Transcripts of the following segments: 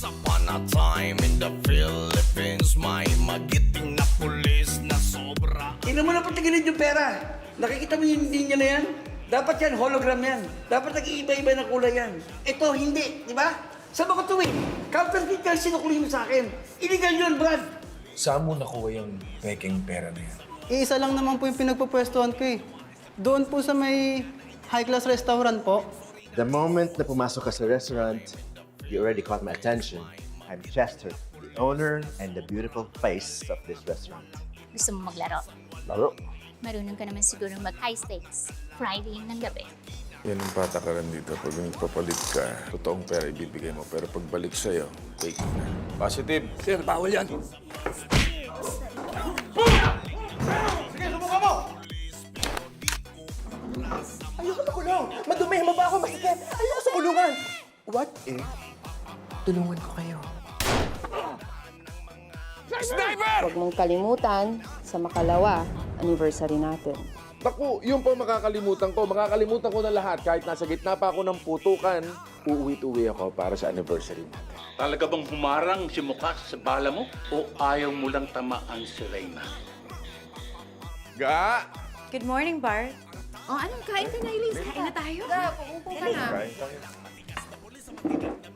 upon a time in the Philippines, may magiting na pulis na sobra. Tingnan mo na patigilid yung pera. Nakikita mo yung linya na yan? Dapat yan, hologram yan. Dapat nag-iiba-iba na kulay yan. Ito, hindi, di ba? Saan ba ko tuwing? Counterfeit ka sinukuli mo sa akin. Illegal yun, Brad. Saan mo nakuha yung peking pera na yan? Iisa lang naman po yung pinagpupwestuhan ko eh. Doon po sa may high-class restaurant po. The moment na pumasok ka sa restaurant, you already caught my attention. I'm Chester, the owner and the beautiful face of this restaurant. Gusto mo maglaro? Laro. Marunong ka naman siguro mag-high stakes. Friday ng gabi. Yan ang patakaran dito. Pag nagpapalit ka, totoong pera ibibigay mo. Pero pagbalik sa'yo, fake na. Positive. Sir, bawal yan. Ayoko na kulong. Madumi, mabaho, masikip. Ayoko sa kulungan. What if tulungan ko kayo? Huwag mong kalimutan, sa Makalawa, anniversary natin. Naku, yun po makakalimutan ko. Makakalimutan ko na lahat. Kahit nasa gitna pa ako ng putukan, uuwi-uwi ako para sa anniversary natin. Talaga bang humarang si Mukas sa bala mo o ayaw mo lang tamaan si Reyna? Ga! Good morning, Bart. Oh, anong kain ka na, Elise? Kain na tayo. Uupo ka na.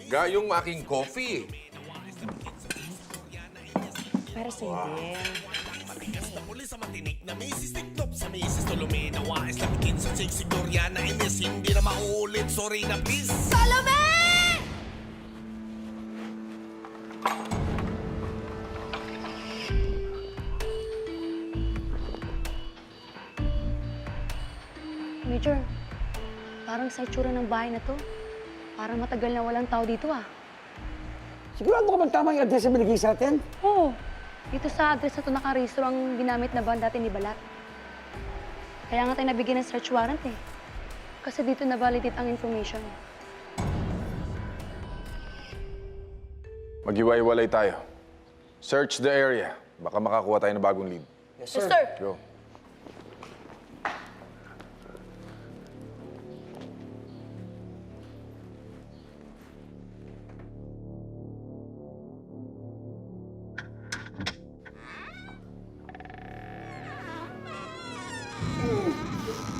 Ga, yung aking coffee. Para sa'yo din. Sa matinik na misis tiklop sa misis Tolome na wais lapitin sa sexy Doriana Ines hindi na maulit, sorry na please. Salome! Major, parang sa itsura ng bahay na to, parang matagal na walang tao dito ah. Sigurado ka bang tama yung address na binigay sa atin? Oo. Dito sa address na to nakarehistro ang ginamit na van dati ni Balat. Kaya nga tayo nabigyan ng search warrant eh. Kasi dito na-validate ang information. Maghiwa-hiwalay tayo. Search the area. Baka makakuha tayo ng bagong lead. Yes, Yes, sir. Go.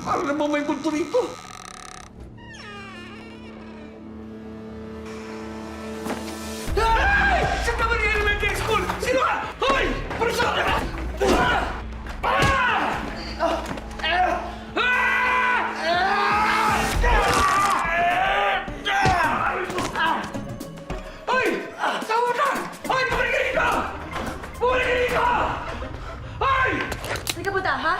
Parang naman may kulto rito. Hey! Saan ka ba ni elementary school? Sino ka? Hoy! Pariso! Hoy! Tawa ka! Hoy! Bumalik ka dito! Bumalik ka dito! Hoy! Hindi ka buta, ha?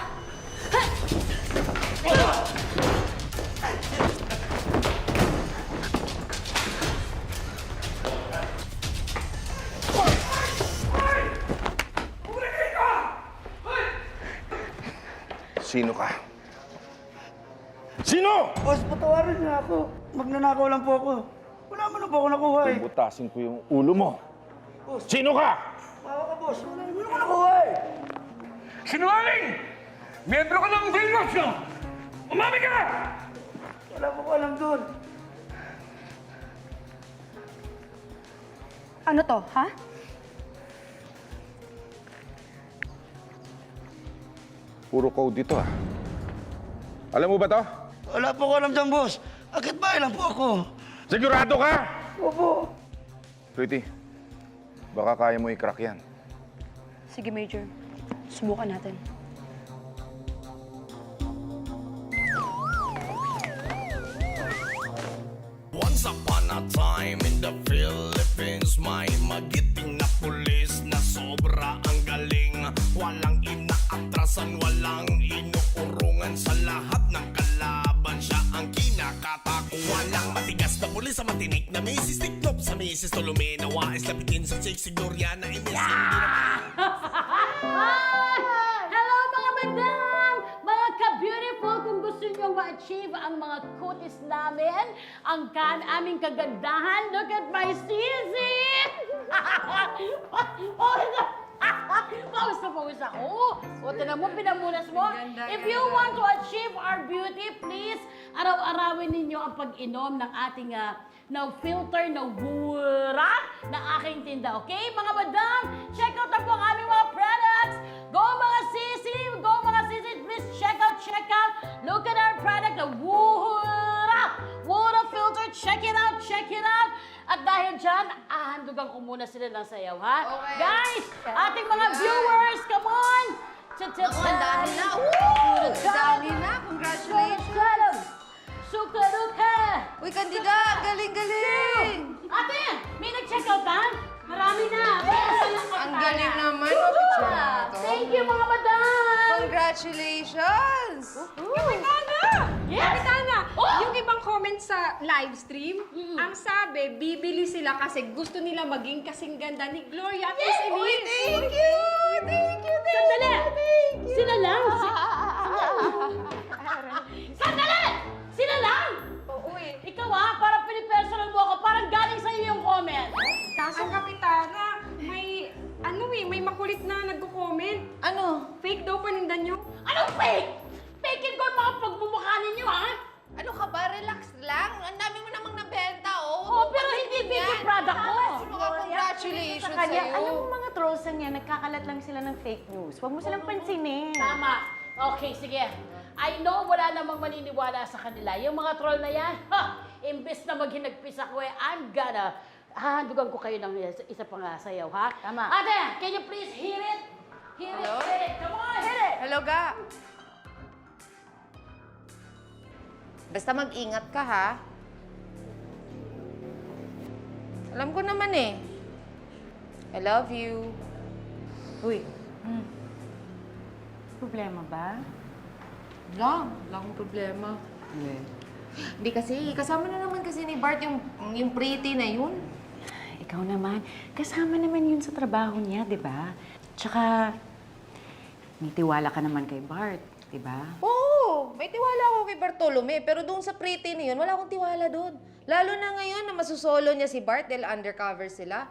Sino ka? Sino? Boss, patawarin niya ako. Magnanakaw lang po ako. Wala man na po ako nakuha eh. Butasin ko yung ulo mo. Sino ka? Bawa ka, boss. Wala naman ako nakuha eh. Sinungaling! Miyembro ka ng Vilnos, no? Umami ka! Wala po ko alam doon. Ano to, ha? Puro code dito ah. Alam mo ba to? Wala po ko alam dyan, boss. Akit bahay lang po ako. Sigurado ka? Opo. Pretty, baka kaya mo i-crack yan. Sige, Major. Subukan natin. Once upon a time in the Philippines, may magiting na pulis na sobra ang galing. Walang inaatrasan, walang inuurungan, sa lahat ng kalaban siya ang kinakatakot. Walang matigas na pulis sa matinik na misis tiklop sa misis Tolome na wais lapitin sa sexy Doriana Ines hindi na Hello mga madam! Mga ka-beautiful, kung gusto nyo ma-achieve ang mga kutis namin, ang aming kagandahan, look at my sisi! Pawis na pawis ako. O, tinan mo, pinamunas mo. If you want to achieve our beauty, please, araw-arawin ninyo ang pag-inom ng ating no filter, no gura, na magtitinda, okay? Mga madam, check out na po ang aming mga products. Go mga sisi! Go mga sisi! Please check out! Look at our product, the Water filter. Check it out! At dahil dyan, ahandugan ko muna sila ng sayaw, ha? Okay. Guys, ating mga viewers, come on! Ang dami na. Ang dami na. Congratulations. Sukaruka! Uy, Candida, galing-galing. Ate, may nag-check out ba? Marami na. Ang galing naman. Picture mo to. Thank you, mga madam! Congratulations. Yes! Yung ibang comment sa live stream, ang sabi, bibili sila kasi gusto nila maging kasing ganda ni Gloria at Miss Elise. Thank you. Sandali! Sila lang! Sandali! Sila lang! Oo eh. Ikaw parang pinipersonal mo ako, parang galing sa iyo yung comment. Kaso kapitana, may makulit na nagko-comment. Ano? Fake daw panindan nyo. Anong fake? Fakein ko yung mga pagmumukha ninyo, ha? Ano ka ba? Relax lang. Ang dami mo namang nabenta, oh. Oo, pero hindi fake yung product ko. Congratulations Sa kanya, sa'yo. alam mo mga trolls na niya, nagkakalat lang sila ng fake news. Huwag mo silang pansinin. Tama. Okay, sige. I know wala namang maniniwala sa kanila. Yung mga troll na yan, imbes na maghinagpis ako hahandugan ko kayo ng isa pang sayaw, ha? Tama. Ate, can you please hear it? Hear it. Come on, hit it. Hello, Ga. Basta mag-ingat ka, ha? Alam ko naman eh. I love you. Uy, problema ba? Wala akong problema. Hindi kasi, kasama na naman kasi ni Bart yung pretty na yun. Ikaw naman, kasama naman yun sa trabaho niya, di ba? Tsaka, may tiwala ka naman kay Bart, di ba? Oo, may tiwala ako kay Bartolome, pero doon sa pretty na yun, wala akong tiwala doon. Lalo na ngayon na masusolo niya si Bart dahil undercover sila.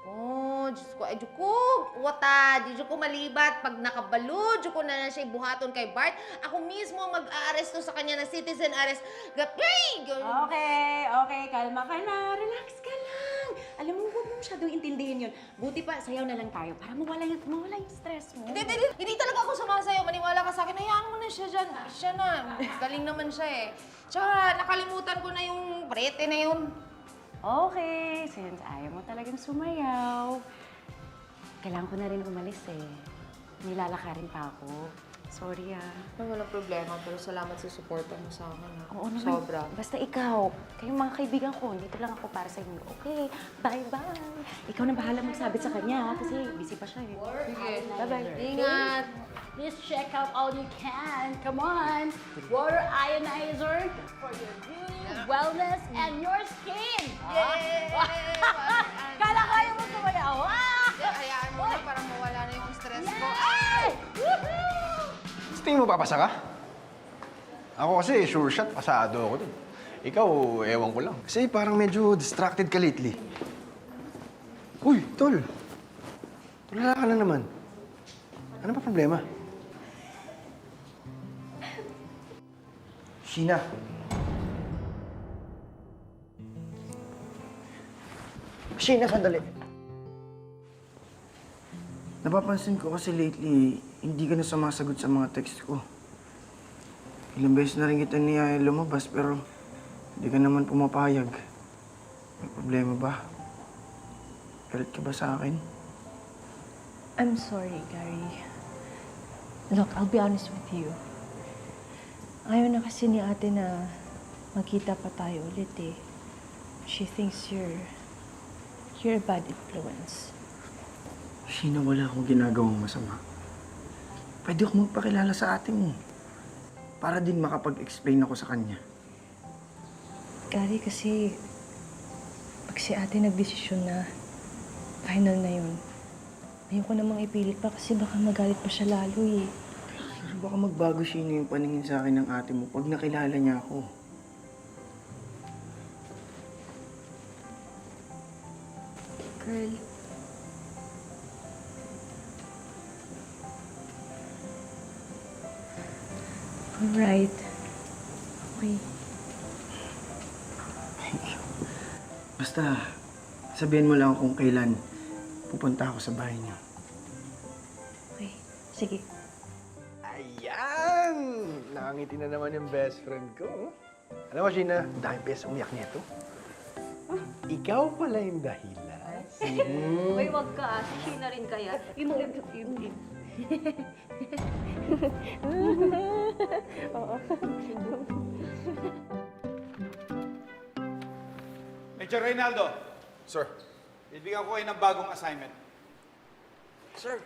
Oh, Diyos ko, ay Diyos ko, wata, Diyos ko malibat. Pag nakabalo, Diyos ko na siya buhaton kay Bart. Ako mismo mag-aaresto sa kanya ng citizen arrest. Okay, kalma ka na. Relax ka lang. Alam mo, huwag mo masyadong intindihin yun. Buti pa, sayaw na lang tayo para mawala yung stress mo. Hindi talaga ako sumasayaw. Maniwala ka sa akin. Hayaan mo na siya dyan. Siya na. Galing naman siya eh. Tsaka nakalimutan ko na yung prete na yun. Okay, since ayaw mo talagang sumayaw, kailangan ko na rin umalis eh. Nilalakarin pa ako. Sorry Walang problema, pero salamat sa suporta mo sa akin. Oo naman. Sobra. Basta ikaw, kayong mga kaibigan ko, dito lang ako para sa inyo. Okay, bye-bye. Ikaw na bahala magsabi sa kanya kasi busy pa siya eh. Sige. Bye-bye. Ingat. Please check out all you can. Come on. Water ionizer for your beauty, wellness, and your skin. Yay! Kala kaya mo sumayaw. Hayaan mo na para mawala na yung stress ko. Ay! Sa tingin mo papasa ka? Ako kasi, sure shot, pasado ako dun. Ikaw, ewan ko lang. Kasi parang medyo distracted ka lately. Uy, tol. Tulala ka na naman. Ano ba problema? Sheena. Sheena, sandali. Napapansin ko kasi lately, hindi ka na sumasagot sa mga text ko. Ilang beses na rin kita niyaya lumabas pero hindi ka naman pumapayag. May problema ba? Galit ka ba sa akin? I'm sorry, Gary. Look, I'll be honest with you. Ayaw na kasi ni ate na magkita pa tayo ulit eh. She thinks you're a bad influence. Sheena, wala akong ginagawang masama. Pwede ako magpakilala sa ate mo. Para din makapag-explain ako sa kanya. Gary, kasi pag si ate nagdesisyon na final na yun, ayoko namang ipilit pa kasi baka magalit pa siya lalo eh. Pero baka magbago Sheena yung paningin sa akin ng ate mo pag nakilala niya ako. Girl, alright. Okay. Basta, sabihin mo lang kung kailan pupunta ako sa bahay niyo. Okay, sige. Ayan! Nakangiti na naman yung best friend ko. Alam mo, Gina, dahil beses umiyak nito. Ikaw pala yung dahilan. Uy, wag ka. Si Sheena rin kaya. Yung Major Reynaldo, Sir, bibigyan ko kayo ng bagong assignment. Sir,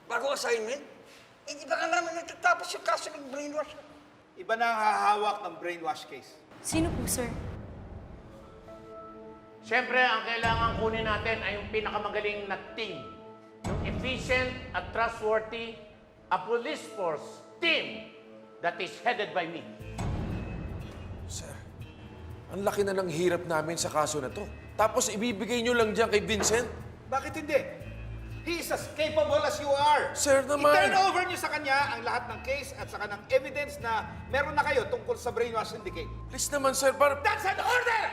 bago assignment? Eh, di ba ka namin nagtatapos yung kaso ng brainwash? Iba na ang hahawak ng brainwash case. Sino po, sir? Siyempre, ang kailangan kunin natin ay yung pinakamagaling na team. Yung efficient at trustworthy, a police force team that is headed by me. Sir, ang laki na ng hirap namin sa kaso na to. Tapos ibibigay nyo lang dyan kay Vincent? Bakit hindi? He is as capable as you are. Sir naman! I-turn over niyo sa kanya ang lahat ng case at saka ng evidence na meron na kayo tungkol sa brainwash syndicate. Please naman, sir, para... That's an order!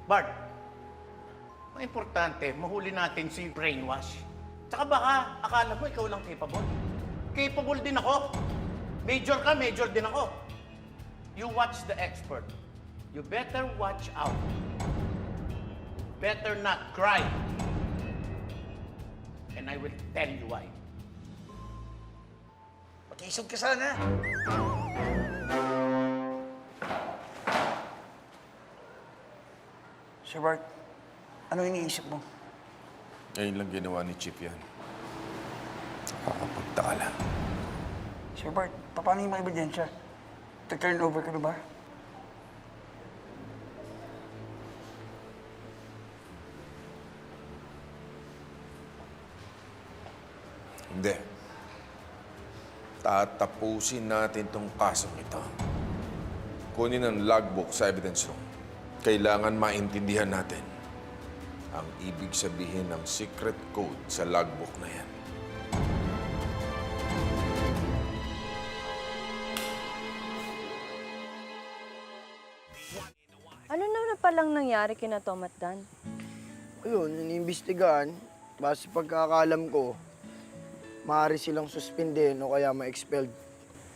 Bart, ang importante, mahuli natin si brainwash. Tsaka baka akala mo ikaw lang capable. Capable din ako. Major ka, major din ako. You watch the expert. You better watch out. Better not cry. And I will tell you why. Mag-isog ka sana. Sir Bart, ano iniisip mo? Ngayon lang ginawa ni Chief yan. Nakakapagtaka lang. Sir Bart, paano yung mga ebidensya? Turn over ka na ba? Hindi. Tatapusin natin tong kasong ito. Kunin ang logbook sa evidence room. Kailangan maintindihan natin ang ibig sabihin ng secret code sa logbook na yan. Ano na palang nangyari kina Tom at Dan? Ayun, iniimbestigahan. Base pagkakalam ko, maaari silang suspendin o kaya ma-expelled.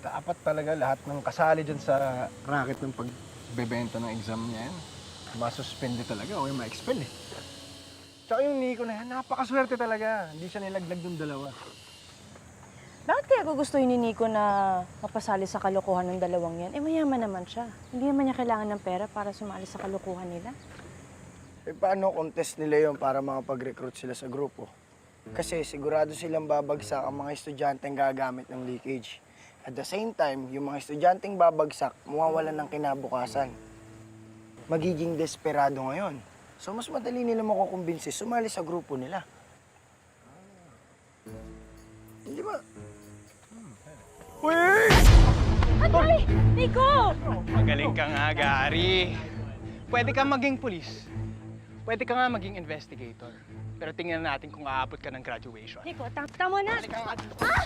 Dapat talaga lahat ng kasali dyan sa racket ng pagbebenta ng exam niya yan. Masuspende talaga o yung ma-expel eh. Tsaka yung Nico na yan, napakaswerte talaga. Hindi siya nilaglag ng dalawa. Bakit kaya gugustuhin ni Nico na mapasali sa kalokohan ng dalawang yan? Eh, mayaman naman siya. Hindi naman niya kailangan ng pera para sumali sa kalokohan nila. Eh, paano contest nila yon para makapag-recruit sila sa grupo? Kasi sigurado silang babagsak ang mga estudyanteng gagamit ng leakage. At the same time, yung mga estudyanteng babagsak, mawawalan ng kinabukasan. Magiging desperado ngayon. So, mas madali nila makukumbinsi sumali sa grupo nila. Hindi ba? Wait! Aray! Nico! Magaling ka nga, Gary. Pwede kang maging pulis. Pwede ka nga maging investigator. Pero tingnan natin kung aabot ka ng graduation. Nico, tama na! Ah!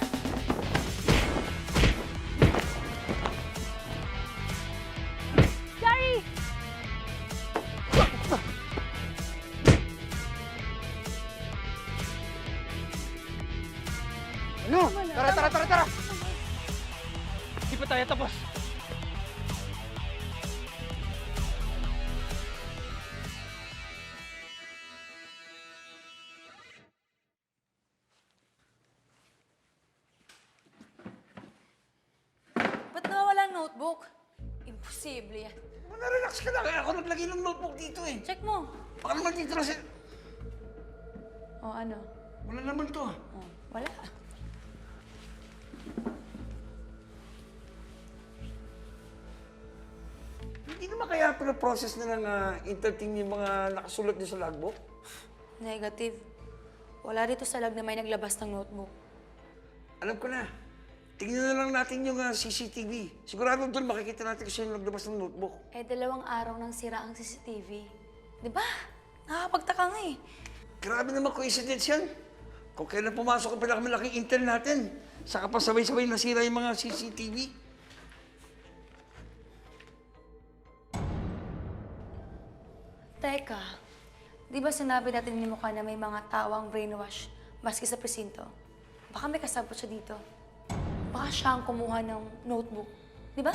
Gary! Ano? Tara! Hindi pa tayo tapos. Ba't nawawala ang notebook? Imposible yan. Relax ka lang. Ako naglagay ng notebook dito eh. Check mo. Baka naman dito na siya. O ano? Wala naman to. O, wala. Hindi naman kaya process na ng interteam yung mga nakasulat niyo sa logbook? Negative. Wala dito sa log na may naglabas ng notebook. Alam ko na. Tingnan na lang natin yung CCTV. Sigurado doon makikita natin kung sino naglabas ng notebook. Eh, 2 araw nang sira ang CCTV. Di ba? Nakakapagtaka nga eh. Grabe naman coincidence yan. Kung kailan pumasok ang pinakamalaking intel natin, saka pa sabay-sabay nasira yung mga CCTV. Teka, di ba sinabi natin ni Mukha na may mga tawang brainwash maski sa presinto? Baka may kasabot siya dito. Baka siya ang kumuha ng notebook. Di ba?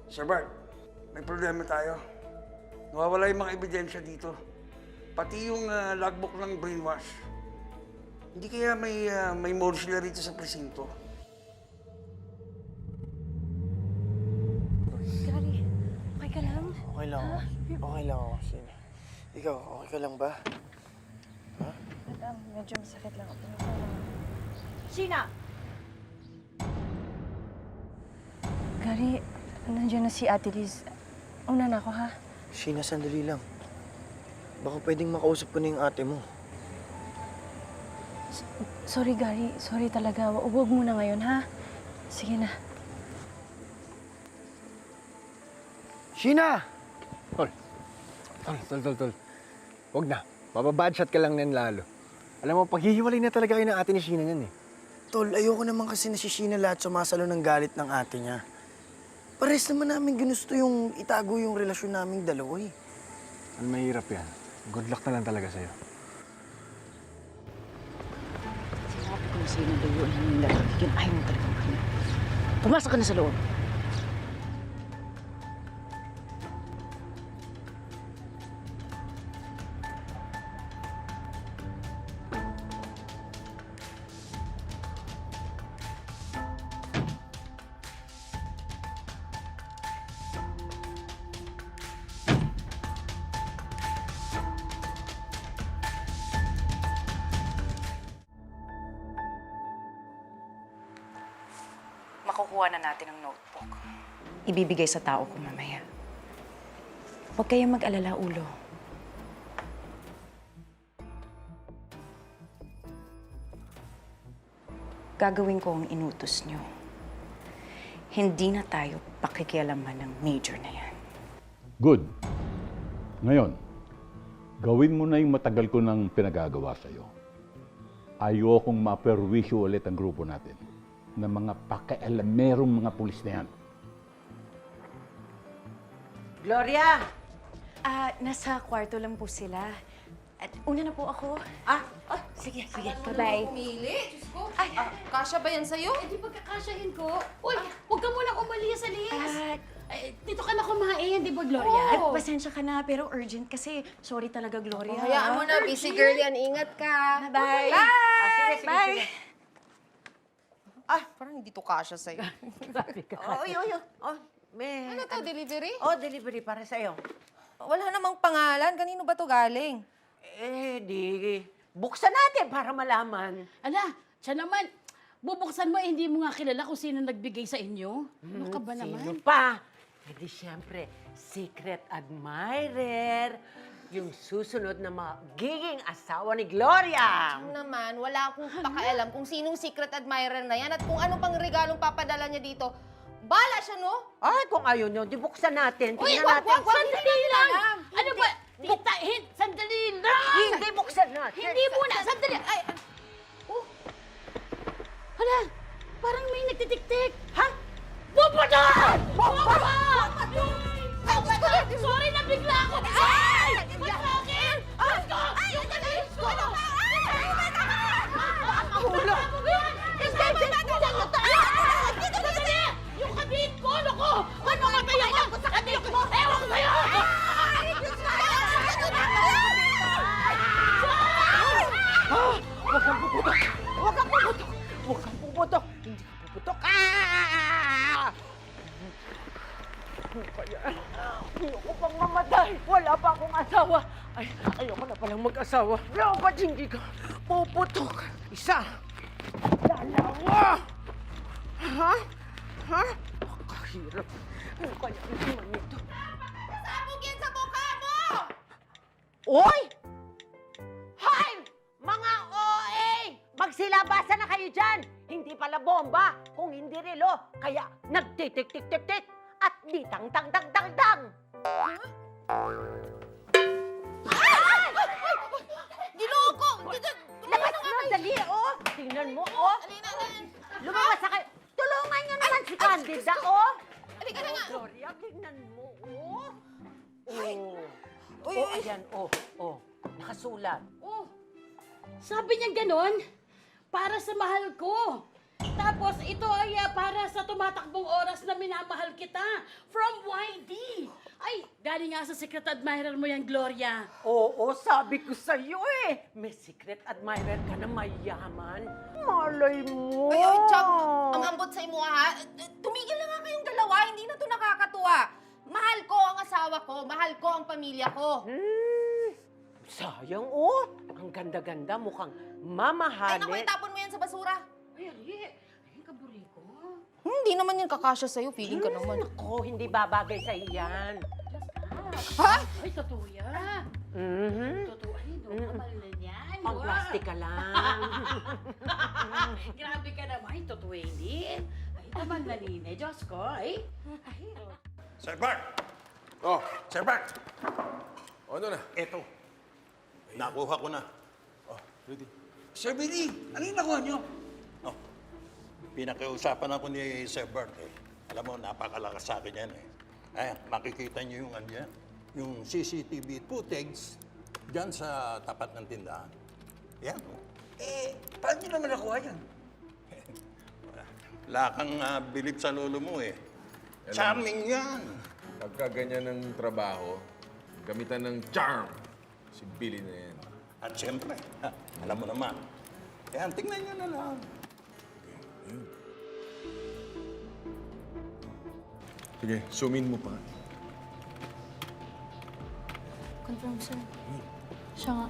Sir Bart, may problema tayo. Nawawala yung mga ebidensya dito. Pati yung logbook ng brainwash. Hindi kaya may mole sila rito sa presinto. Gary, okay ka lang? Okay lang ako. Okay lang ako. Sino? Ikaw, okay ka lang ba? Madam, medyo masakit lang ako. Sheena! Gary, nandiyan na si Ate Liz. Una na ako, ha? Sheena, sandali lang. Baka pwedeng makausap ko na yung ate mo. Sorry, Gary. Sorry talaga. Huwag mo na ngayon, ha? Sige na. Sheena! Tol. Huwag na. Mababadshot ka lang nin lalo. Alam mo, paghihiwalay na talaga kayo ng ate ni Sheena yan eh. Tol, ayoko naman kasi na si Sheena lahat sumasalo ng galit ng ate niya. Pares naman namin ginusto yung itago yung relasyon naming dalawa eh. Ang mahirap yan. Good luck na lang talaga sa'yo. Sinabi ko na sa'yo na layuan ng yung lalaki. Yun ayaw mo talagang makinig. Pumasok ka na sa loob. Makukuha na natin ang notebook. Ibibigay sa tao ko mamaya. Huwag kayong mag-alala, ulo. Gagawin ko ang inutos nyo. Hindi na tayo pakikialaman ng major na yan. Good. Ngayon, gawin mo na yung matagal ko nang pinagagawa sa'yo. Ayokong maperwisyo ulit ang grupo natin ng mga pakialamerong mga pulis na yan. Gloria! Nasa kwarto lang po sila. At una na po ako. Sige. Bye-bye. Pumili? Diyos ko. Kasya ba yan sa'yo? Eh, di pagkakasyahin ko. Uy, huwag ka munang umalis, Alis. Dito ka na kumain, di ba, Gloria? Ay, pasensya ka na, pero urgent kasi. Sorry talaga, Gloria. Hayaan mo na, busy girl yan. Ingat ka. Bye! Bye! Bye! Parang hindi to kasya sa'yo. May... Ano to, delivery? Delivery para sa'yo. Wala namang pangalan. Kanino ba to galing? Buksan natin para malaman. Ala, siya naman. Bubuksan mo, hindi mo nga kilala kung sino nagbigay sa inyo. Ano ka ba naman? Sino pa? Hindi siyempre, secret admirer. Yung susunod na magiging asawa ni Gloria. Naman, wala akong pakialam kung sinong secret admirer na yan at kung ano pang regalong papadala niya dito. Bala siya, no? Ay, kung ayaw nyo, di buksan natin. Uy, Tingnan natin. Sandali lang! Ano ba? Tita, sandali lang! Hindi buksan natin. Hindi muna, sandali! Ay, hala, parang may nagtitik-tik. Ha? Bomba! Sorry na bigla ako! Ay! Ba't sa akin? Ba't ko? Yung talis ko! Mahula! Hindi! Yung kabit ko! Loko! Ano matay ako? Kabit ko! Ewan ko sa'yo! Huwag kang puputok! Huwag kang puputok! Huwag kang puputok! Hindi ka puputok! Ano kaya? Ayoko pang mamatay! Wala pa akong asawa! Ay, ayoko na palang mag-asawa. Ba't hindi ka puputok? Isa! Dalawa! Ha? Nakahirap. Ano kaya ang naman nito? Sabog yan sa mukha mo! Oy! Hoy! Mga OA! Magsilabasan na kayo dyan! Hindi pala bomba, kung hindi relo. Kaya nagtitik-tik-tik-tik at di tang-tang-tang-tang-tang! Ginoo ko! Labas na, dali, oh! Tingnan mo, Ayan, nakasulat. Oh, sabi niya ganon, para sa mahal ko. Tapos ito ay para sa tumatakbong oras na minamahal kita. From YD. Ay, galing nga sa secret admirer mo yan, Gloria. Oo, sabi ko sa'yo eh. May secret admirer ka na mayaman. Malay mo. Ay, Chang, ang ambot sa imo ha. Tumigil na nga kayong dalawa, hindi na to nakakatuwa. Mahal ko ang asawa ko, mahal ko ang pamilya ko. Sayang ang ganda-ganda, mukhang Ay, mamahalin. naku, itapon mo yan sa basura. Ay, Ali, ay, kaburi ko. Hindi naman yan kakasya sa'yo, feeling ka naman. Ako, hindi babagay sa iyan. Ha? Ay, totoo yan. Totoo, ay, doon kamal na yan. Pang plastic ka lang. Grabe ka naman, ay, totoo hindi. Ay, kamal na nine, Diyos ko, ay. Ay, Sir Bart! Oh, Sir Bart! ano na? Eto. Nakuha ko na. Sir Billy, ano yung nakuha niyo? Pinakiusapan ako ni Sir Bart eh. Alam mo, napakalakas sa akin yan eh. Ay, makikita niyo yung ano yan, yung CCTV footage dyan sa tapat ng tindahan. Yan. Paano niyo naman nakuha yan? Wala kang bilib sa lolo mo eh. Charming yan. Pagka ganyan ng trabaho, gamitan ng charm. Si Billy na yan. At siyempre, alam mo naman. Yan, tingnan niyo na lang. Sige, zoom in mo pa. Confirm, sir. Siya nga.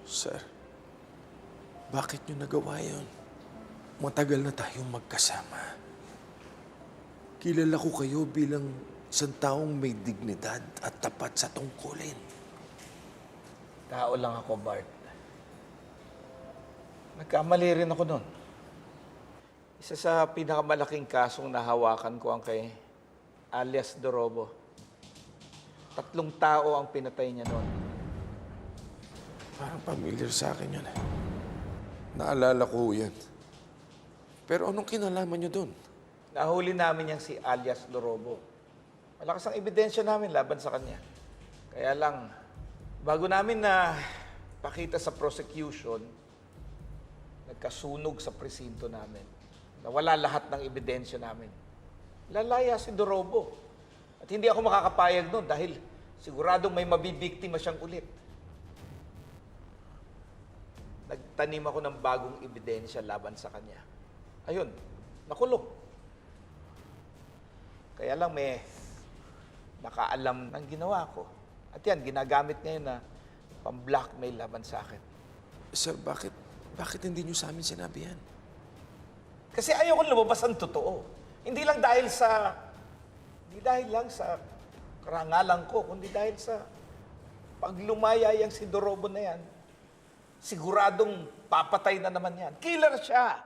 Sir, bakit nyo nagawa yun? Matagal na tayong magkasama. Kilala ko kayo bilang isang taong may dignidad at tapat sa tungkulin. Tao lang ako, Bart. Nagkamali rin ako nun. Isa sa pinakamalaking kasong nahawakan ko ang kay alias Dorobo. 3 tao ang pinatay niya noon. Parang familiar sa akin yun eh. Naalala ko yan. Pero anong kinalaman nyo doon? Nahuli namin yang si alias Dorobo. Malakas ang ebidensya namin laban sa kanya. Kaya lang, bago namin na pakita sa prosecution, nagkasunog sa presinto namin. Nawala lahat ng ebidensya namin. Lalaya si Dorobo. At hindi ako makakapayag noon dahil siguradong may mabibiktima siyang ulit. Nagtanim ako ng bagong ebidensya laban sa kanya. Ayun, nakulong. Kaya lang may nakaalam ng ginawa ko. At yan, ginagamit ngayon na pang-blackmail laban sa akin. Sir, bakit hindi nyo sa amin sinabi yan? Kasi ayaw kong lumabas ang totoo. Hindi dahil lang sa karangalan ko, kundi dahil sa paglumaya yang si Dorobo na yan, siguradong papatay na naman yan. Killer siya!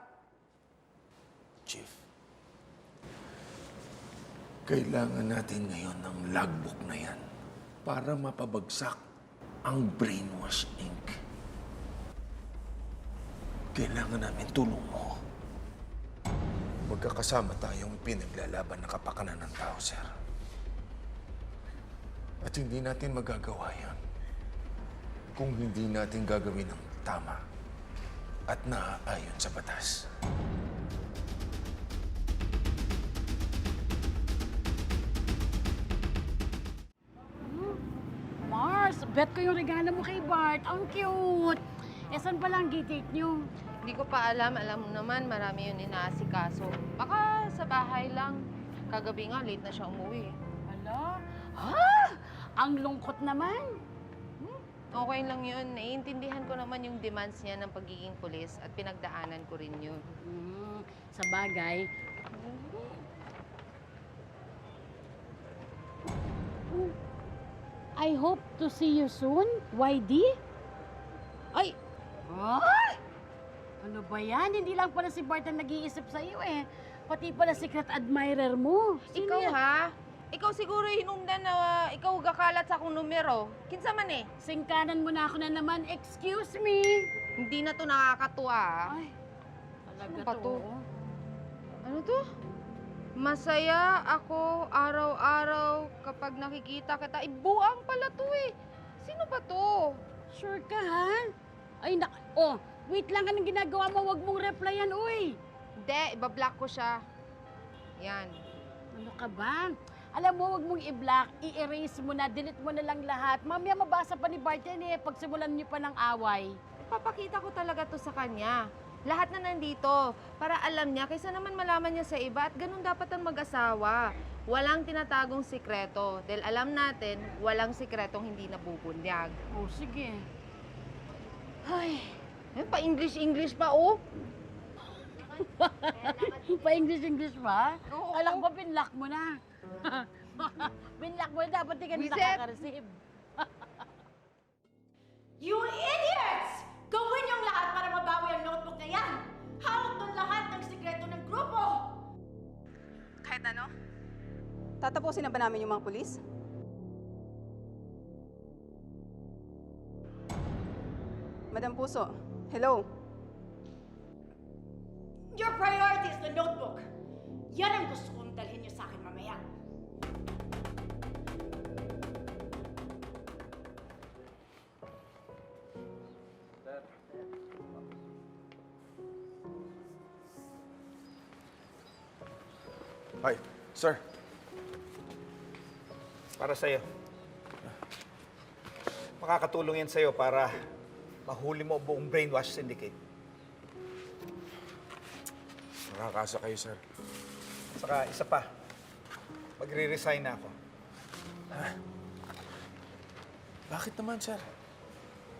Chief, kailangan natin ngayon ng logbook na yan para mapabagsak ang Brainwash Inc. Kailangan namin tulong mo. Magkakasama tayong pinaglalaban ng kapakanan ng tao, sir. At hindi natin magagawa yan kung hindi natin gagawin ang tama at naaayon sa batas. Mars, bet ko yung regalo mo kay Bart. Ang cute. Eh, saan pala ang date nyo? Hindi ko pa alam. Alam mo naman, marami yun inaasikaso. Baka sa bahay lang. Kagabi nga, late na siya umuwi. Hala? Ang lungkot naman. Okay lang yun. Naiintindihan ko naman yung demands niya ng pagiging pulis at pinagdaanan ko rin yun. Sa bagay, I hope to see you soon, YD. Ay, Ay! Ano ba yan? Hindi lang pala si Bart ang nag-iisip sa'yo eh. Pati pala secret admirer mo. Sino Ikaw yan? ha? Ikaw siguro hinungdan na ikaw gakalat sa akong numero. Kinsa man eh? Singkanan mo na ako na naman. Excuse me. Hindi na to nakakatuwa ha? Ay, talaga Ano ba to? oh. Ano to? Masaya ako araw-araw kapag nakikita kita. Buang pala to eh. Sino ba to? Sure ka ha? Ay, oh, wait lang, anong ginagawa mo? Huwag mong replyan, uy. Hindi, ibablock ko siya. Yan. Ano ka ba? Alam mo, huwag mong i-block, i-erase mo na, delete mo na lang lahat. Mamaya mabasa pa ni Bart yan eh, pagsimulan niyo pa ng away. Ipapakita ko talaga to sa kanya. Lahat na nandito. Para alam niya, kaysa naman malaman niya sa iba at ganun dapat ang mag-asawa. Walang tinatagong sikreto. Dahil alam natin, walang sikretong hindi nabubunyag. Oh, sige. Ay, pa-English-English pa, oh. pa-English-English ba? Oo. Alam mo, binlock mo na. Binlock mo na, dapat di ka na Wiset. nakaka-receive. You idiots! Gawin yung lahat para mabawi ang notebook na yan! Hawak ng lahat ng sikreto ng grupo! Kahit ano? Tatapusin na ba namin yung mga pulis? Madam Puso, hello? Your priority is the notebook. Yan ang gusto kong dalhin niyo sa akin mamaya. Hi, sir. Para sa'yo. Makakatulong yan sa'yo para mahuli mo buong brainwash syndicate. Makakasa kayo, sir. Saka isa pa, magre-resign na ako. Bakit naman, sir?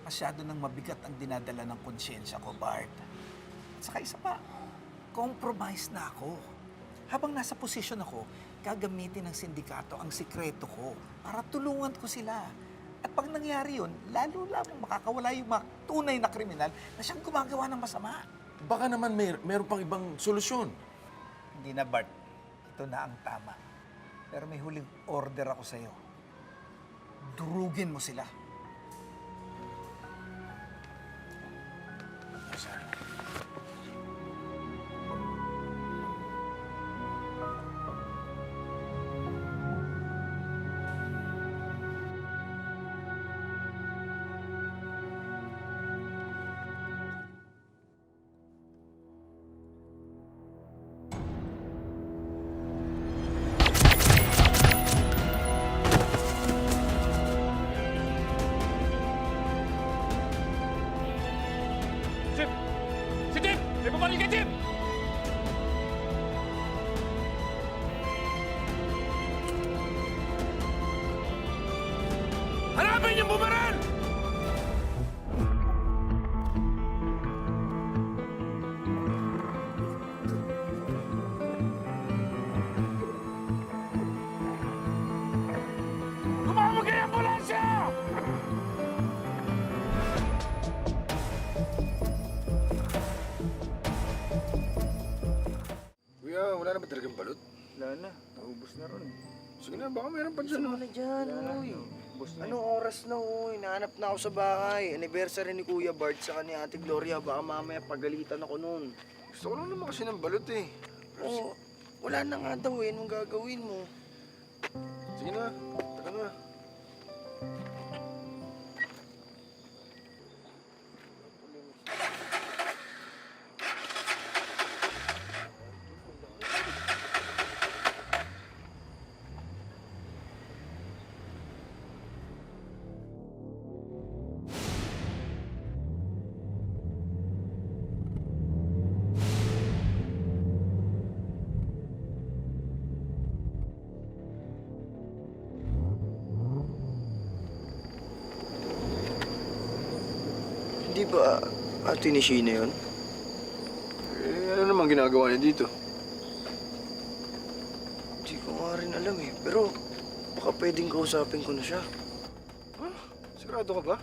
Masyado nang mabigat ang dinadala ng konsyensya ko, Bart. Saka isa pa, compromise na ako. Habang nasa posisyon ako, gagamitin ng sindikato ang sikreto ko para tulungan ko sila. At pag nangyari yun, lalo lamang makakawala yung mga tunay na kriminal na siyang gumagawa ng masama. Baka naman meron pang ibang solusyon. Hindi na, Bart. Ito na ang tama. Pero may huling order ako sa'yo. Durugin mo sila. Yes, sir. Chip! Si Chip! May paparil ka, Chip! Hanapin yung bumaril! Tumawag kayo ambulansya! Kuya, wala na ba talagang balot? Wala na, naubos na ron. Sige na, baka meron pa dyan. Saan na dyan, uy? Anong oras na, uy? Nahanap na ako sa bahay. Anniversary ni Kuya Bart sa ni Ate Gloria. Baka mamaya pagalitan ako noon. Gusto ko lang naman kasi ng balot eh. Oo, wala na nga daw eh. Anong gagawin mo? Sige na, taka na. Hindi ba ate ni Sheena yun? Eh, ano naman ginagawa niya dito? Hindi ko nga rin alam eh. Pero baka pwedeng kausapin ko na siya. Sigurado ka ba?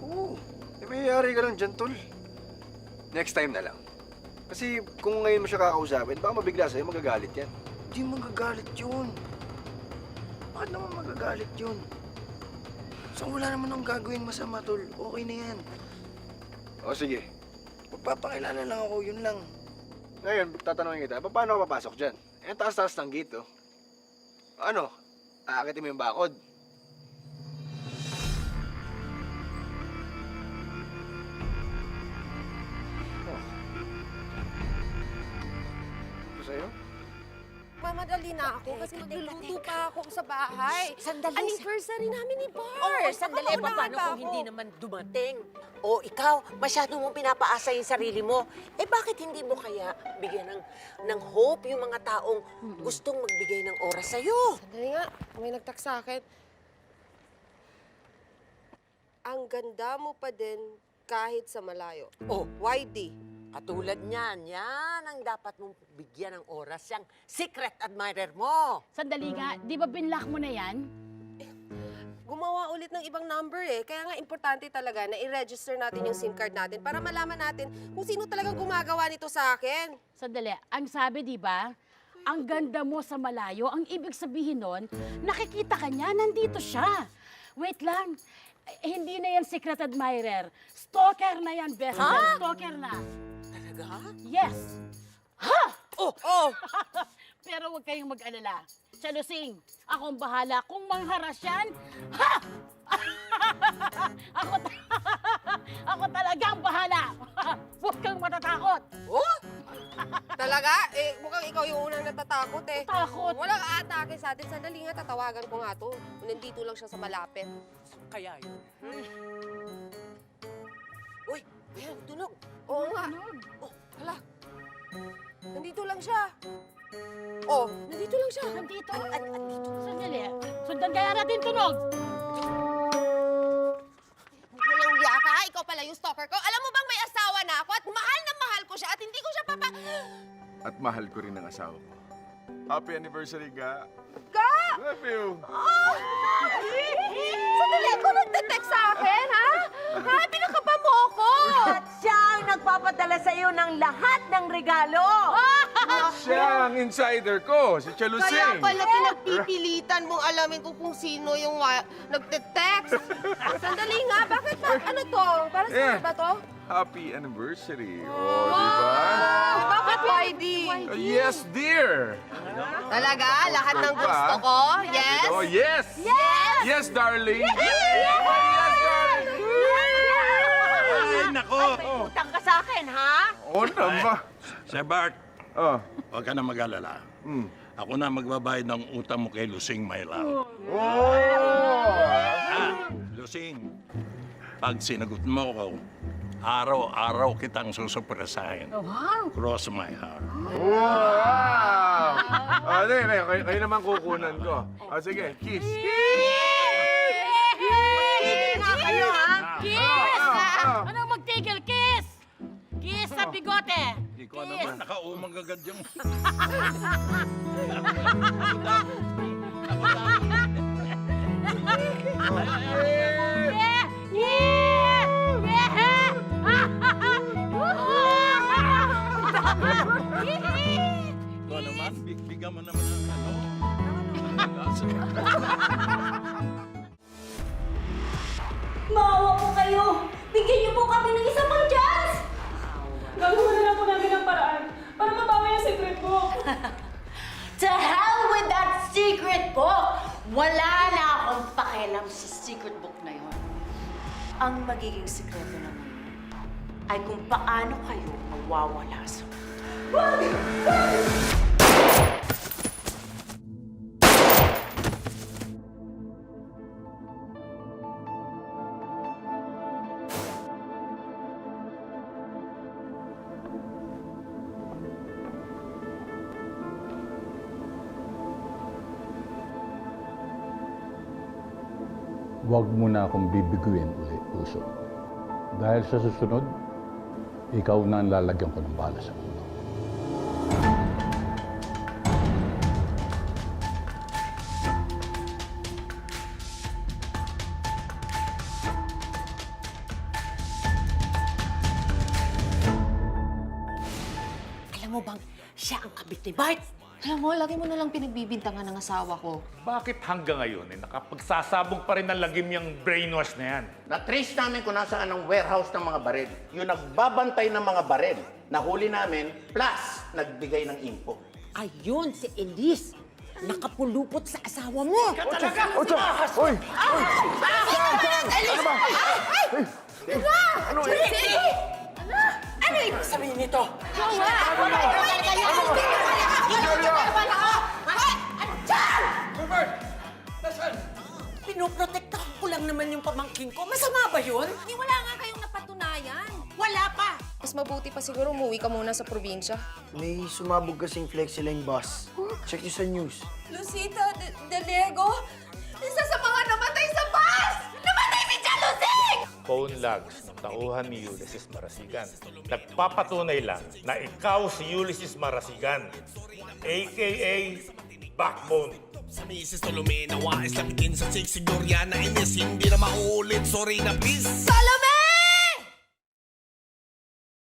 Oo. Eh, may yari ka lang dyan, tol. Next time na lang. Kasi kung ngayon mo siya kakausapin, baka mabigla sa'yo, magagalit yan. Hindi magagalit yun. Bakit naman magagalit yun? So wala naman akong gagawin masama, tol. Okay na yan. O sige. Magpapakilala lang ako, yun lang. Ngayon, tatanungin kita, paano ka papasok dyan? Eh, taas-taas ng gate, oh. Ano? Aakitin mo yung bakod? Ito sa'yo? Mamadali na ako kasi magluluto pa ako sa bahay. Sandali. Anniversary namin ni Bart. Oo, sandali. Paano kung hindi naman dumating? O ikaw, masyado mong pinapaasa yung sarili mo. Eh bakit hindi mo kaya bigyan ng hope yung mga taong gustong magbigay ng oras sa'yo? Sandali nga, may nag-text sa akin. Ang ganda mo pa din kahit sa malayo. Oh, YD. katulad niyan, yan ang dapat mong bigyan ng oras, yung secret admirer mo. Sandali nga, di ba binlock mo na yan? Gumawa ulit ng ibang number eh. Kaya nga importante talaga na i-register natin yung SIM card natin para malaman natin kung sino talagang gumagawa nito sa akin. Sandali, ang sabi di ba, ang ganda mo sa malayo, ang ibig sabihin nun, nakikita ka niya, nandito siya. Wait lang, hindi na yan secret admirer. Stalker na yan, best friend. Stalker na. Talaga? Yes. Ha! Oh! Oh! Pero huwag kayong mag-alala. Chalusing, akong bahala. Kung mangharas yan, ha! ako talagang bahala. Huwag kang matatakot. Oh? Talaga? Eh, mukhang ikaw yung unang natatakot eh. Takot? Walang aatake sa atin. Sandali nga, tatawagan ko nga to. Nandito lang siya sa malapit. Kaya yun. Uy, ayun, tunog. Oo nga. Oh, hala. Nandito lang siya. Oh, nandito lang siya. Nandito. Sandali. Sundan kaya natin tunog. Walang hiya ka. Ikaw pala yung stalker ko. Alam mo bang may asawa na ako at mahal na mahal ko siya at hindi ko siya At mahal ko rin ang asawa ko. Happy anniversary, Ga. Ka! Love you. Oh! Sandali ko nagte-text sa akin, ha? Ha? Pinakaba mo ako! At siya ang nagpapadala sa iyo ng lahat ng regalo. Siya ang insider ko, si Chalusing. Kaya pala pinagpipilitan mong alamin kung sino yung nagte-text. Sandali nga, bakit ba? Ano to? Para saan ba to? Happy anniversary. Oh, di ba? Bakit YD? Yes, dear. Talaga? Lahat ng gusto ko? Yes? Oh, yes. Yes! Yes, darling. Yes! Ay, nako! Utang ka sa akin, ha? Oo naman. Sir Bart, Oh. huwag ka na mag-alala. Ako na magbabayad ng utang mo kay Lusing My Love. Lusing, pag sinagot mo ko, araw-araw kitang susupresahin. Wow! Cross my heart. Wow! Kayo naman kukunan ko. Sige, kiss. Tigil nga kayo, ha? Kiss! Ano magtigil? Kiss! Kiss sa bigote! Ikaw naman, nakaumang agad yung... Ikaw naman, bigyan mo naman ng ano. Maawa po kayo! Bigyan niyo po kami ng isa pang chance! Gagawa na lang po namin ng paraan para mabawi yung secret book. To hell with that secret book! Wala na akong pakialam sa secret book na yon. Ang magiging sikreto naman ay kung paano kayo mawawala sa... Huwag mo na akong bibiguin ulit, puso. Dahil sa susunod, ikaw na ang lalagyan ko ng bala sa ulo. Alam mo bang siya ang kabit ni Bart? Alam mo, lagi mo na lang pinagbibintangan ng asawa ko. Bakit hanggang ngayon nakapagsasabog pa rin ng lagim yung brainwash na yan? Na-trace namin kung nasaan ang warehouse ng mga baril. Yung nagbabantay ng mga baril. Nahuli namin, plus nagbigay ng info. Ayun, si Elise. Nakapulupot sa asawa mo. Talaga! Ocho! Uy! Elise! Ano? Ano ibig sabihin nito? Robert! Nasaan? Pinoprotektahan ko lang naman yung pamangkin ko. Masama ba yun? Di wala nga kayong napatunayan. Wala pa! Mas mabuti pa siguro umuwi ka muna sa probinsya. May sumabog kasing Flexiline bus. Check nyo sa news. Lucita de Diego, isa sa mga namatay sa bus! Namatay si Jalusing! Phone logs ng tauhan ni Ulysses Marasigan. Nagpapatunay lang na ikaw si Ulysses Marasigan, a.k.a. Backbone. Sa misis to luminawa, islapikin sa six, sigurya na inis, hindi na maulit, sorry na please. Salome!